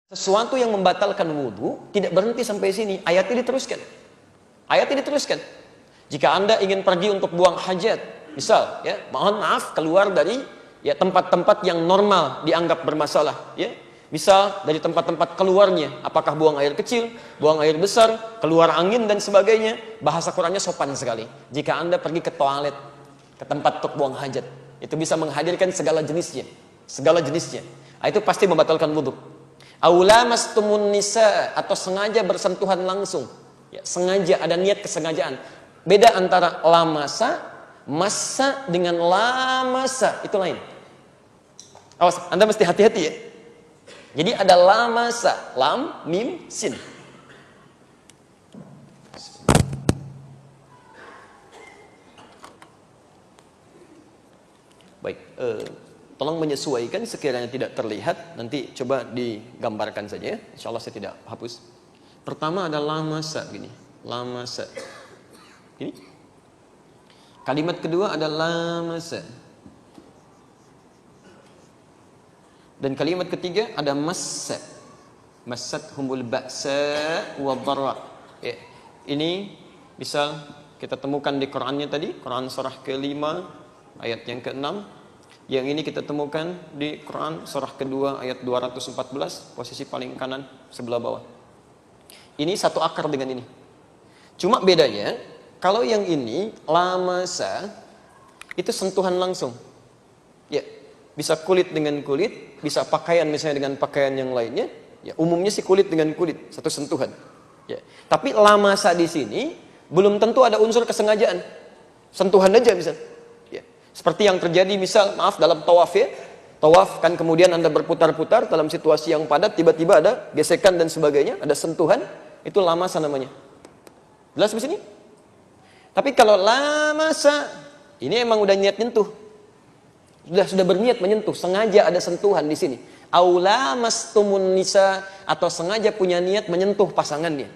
Sesuatu yang membatalkan wudhu tidak berhenti sampai sini. Ayatnya diteruskan. Ayatnya diteruskan. Jika Anda ingin pergi untuk buang hajat, misal, ya, mohon maaf keluar dari ya tempat-tempat yang normal dianggap bermasalah, ya. Misal dari tempat-tempat keluarnya, apakah buang air kecil, buang air besar, keluar angin dan sebagainya. Bahasa Qurannya sopan sekali. Jika Anda pergi ke toilet, ke tempat untuk buang hajat, itu bisa menghadirkan segala jenisnya, segala jenisnya. Itu pasti membatalkan wudhu. Aula mastumun nisa, atau sengaja bersentuhan langsung, ya, sengaja, ada niat kesengajaan. Beda antara lamasa, massa dengan lamasa, itu lain. Awas, Anda mesti hati-hati ya. Jadi ada lamasa, lam, mim, sin. Baik, tolong menyesuaikan sekiranya tidak terlihat, nanti coba digambarkan saja ya. Insya Allah saya tidak hapus. Pertama ada lamasa gini, lamasa. Gini. Kalimat kedua ada lamasa. Dan kalimat ketiga ada massa. Massat humul ba'sa wa dharra. Ya. Ini misal kita temukan di Qur'annya tadi, Quran surah ke-5 ayat yang ke-6. Yang ini kita temukan di Quran surah kedua ayat 214, posisi paling kanan sebelah bawah. Ini satu akar dengan ini. Cuma bedanya, kalau yang ini lamasa itu sentuhan langsung. Ya, bisa kulit dengan kulit, bisa pakaian misalnya dengan pakaian yang lainnya. Ya, umumnya sih kulit dengan kulit, satu sentuhan. Ya. Tapi lamasa di sini belum tentu ada unsur kesengajaan. Sentuhan aja misalnya. Seperti yang terjadi misal, maaf, dalam tawaf ya. Tawaf kan kemudian Anda berputar-putar dalam situasi yang padat, tiba-tiba ada gesekan dan sebagainya, ada sentuhan, itu lamasa namanya. Jelas di sini? Tapi kalau lamasa, ini emang udah niat nyentuh. Sudah berniat menyentuh, sengaja ada sentuhan di sini. Aula mastumun nisa, atau sengaja punya niat menyentuh pasangannya.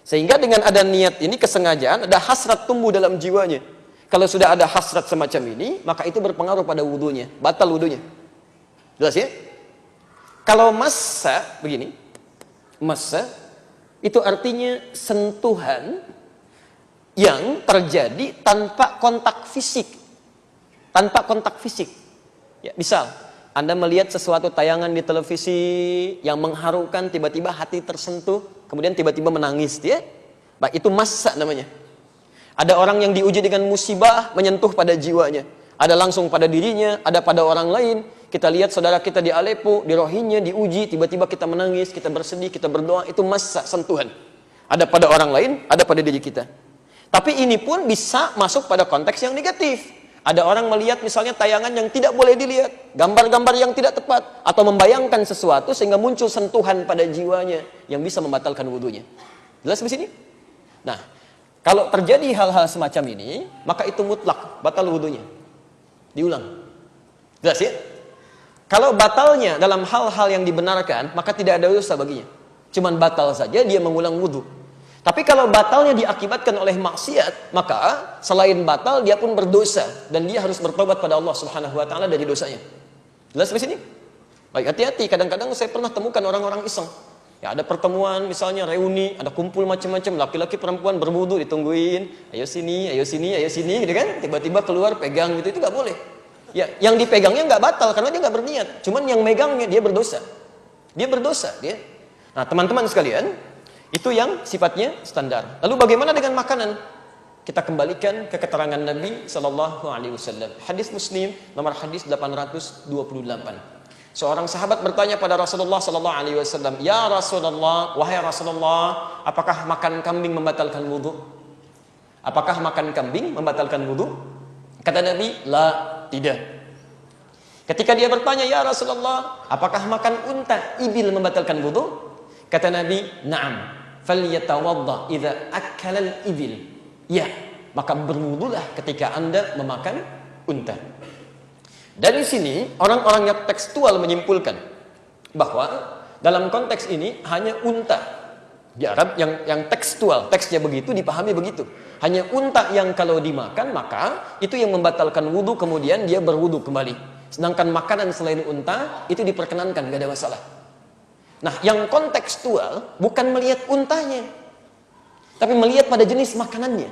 Sehingga dengan ada niat ini, kesengajaan, ada hasrat tumbuh dalam jiwanya. Kalau sudah ada hasrat semacam ini, maka itu berpengaruh pada wudunya, batal wudunya. Jelas ya? Kalau massa begini, massa itu artinya sentuhan yang terjadi tanpa kontak fisik. Tanpa kontak fisik. Ya, misal Anda melihat sesuatu tayangan di televisi yang mengharukan, tiba-tiba hati tersentuh, kemudian tiba-tiba menangis, ya. Baik, itu massa namanya. Ada orang yang diuji dengan musibah, menyentuh pada jiwanya. Ada langsung pada dirinya, ada pada orang lain. Kita lihat saudara kita di Aleppo, di Rohingya, diuji, tiba-tiba kita menangis, kita bersedih, kita berdoa. Itu massa, sentuhan. Ada pada orang lain, ada pada diri kita. Tapi ini pun bisa masuk pada konteks yang negatif. Ada orang melihat misalnya tayangan yang tidak boleh dilihat, gambar-gambar yang tidak tepat, atau membayangkan sesuatu sehingga muncul sentuhan pada jiwanya yang bisa membatalkan wudunya. Jelas di sini? Nah, kalau terjadi hal-hal semacam ini, maka itu mutlak, batal wudunya. Diulang. Jelas ya? Kalau batalnya dalam hal-hal yang dibenarkan, maka tidak ada dosa baginya. Cuman batal saja, dia mengulang wudu. Tapi kalau batalnya diakibatkan oleh maksiat, maka selain batal, dia pun berdosa. Dan dia harus bertobat pada Allah Subhanahu wa Ta'ala dari dosanya. Jelas di sini? Baik, hati-hati. Kadang-kadang saya pernah temukan orang-orang iseng. Ya, ada pertemuan misalnya reuni, ada kumpul macam-macam, laki-laki perempuan berwudu ditungguin, ayo sini, ayo sini, ayo sini, gitu kan? Tiba-tiba keluar pegang gitu, itu nggak boleh. Ya, yang dipegangnya nggak batal karena dia nggak berniat, cuman yang megangnya dia berdosa. Dia berdosa, dia. Nah, teman-teman sekalian, itu yang sifatnya standar. Lalu bagaimana dengan makanan? Kita kembalikan ke keterangan Nabi Shallallahu Alaihi Wasallam. Hadis Muslim nomor hadis 828. Seorang sahabat bertanya pada Rasulullah Sallallahu Alaihi Wasallam, ya Rasulullah, wahai Rasulullah, apakah makan kambing membatalkan wudu? Apakah makan kambing membatalkan wudu? Kata Nabi, la, tidak. Ketika dia bertanya, ya Rasulullah, apakah makan unta, ibil membatalkan wudu? Kata Nabi, na'am, falyatawadda idza akala al-ibil. Ya, maka berwudulah ketika Anda memakan unta. Dari sini orang-orang yang tekstual menyimpulkan bahwa dalam konteks ini hanya unta di Arab yang tekstual, teksnya begitu, dipahami begitu. Hanya unta yang kalau dimakan maka itu yang membatalkan wudu, kemudian dia berwudu kembali. Sedangkan makanan selain unta itu diperkenankan, gak ada masalah. Nah, yang kontekstual bukan melihat untanya, tapi melihat pada jenis makanannya.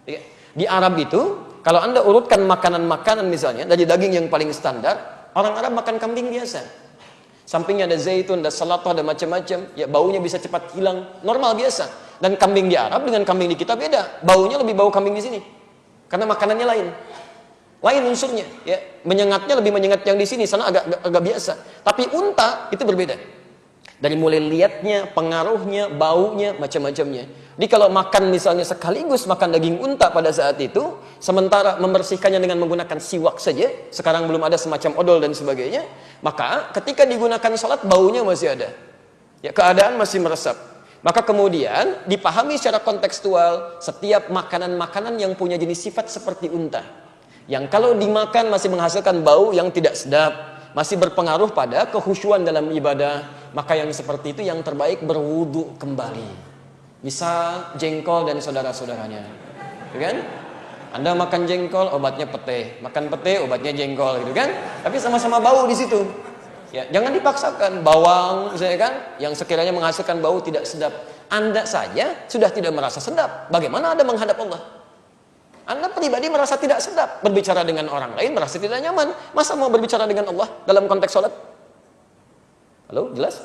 Ya. Di Arab itu, kalau Anda urutkan makanan-makanan misalnya, dari daging yang paling standar, orang Arab makan kambing biasa. Sampingnya ada zaitun, ada salatah, ada macam-macam. Ya, baunya bisa cepat hilang, normal biasa. Dan kambing di Arab dengan kambing di kita beda. Baunya lebih bau kambing di sini. Karena makanannya lain. Lain unsurnya, ya. Menyengatnya lebih menyengat yang di sini, sana agak biasa. Tapi unta itu berbeda. Dari mulai lihatnya, pengaruhnya, baunya, macam-macamnya. Jadi kalau makan misalnya sekaligus makan daging unta pada saat itu, sementara membersihkannya dengan menggunakan siwak saja, sekarang belum ada semacam odol dan sebagainya, maka ketika digunakan salat baunya masih ada. Ya, keadaan masih meresap. Maka kemudian dipahami secara kontekstual setiap makanan-makanan yang punya jenis sifat seperti unta. Yang kalau dimakan masih menghasilkan bau yang tidak sedap, masih berpengaruh pada kekhusyuan dalam ibadah, maka yang seperti itu yang terbaik berwudu kembali. Misal jengkol dan saudara-saudaranya, gitu kan? Anda makan jengkol, obatnya pete, makan pete, obatnya jengkol, gitu kan? Tapi sama-sama bau di situ. Ya, jangan dipaksakan. Bawang, misalnya kan, yang sekiranya menghasilkan bau tidak sedap, Anda saja sudah tidak merasa sedap. Bagaimana Anda menghadap Allah? Anda pribadi merasa tidak sedap, berbicara dengan orang lain merasa tidak nyaman. Masa mau berbicara dengan Allah dalam konteks sholat? Halo, jelas?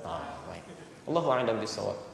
Baik. Allahu a'lam bishawab.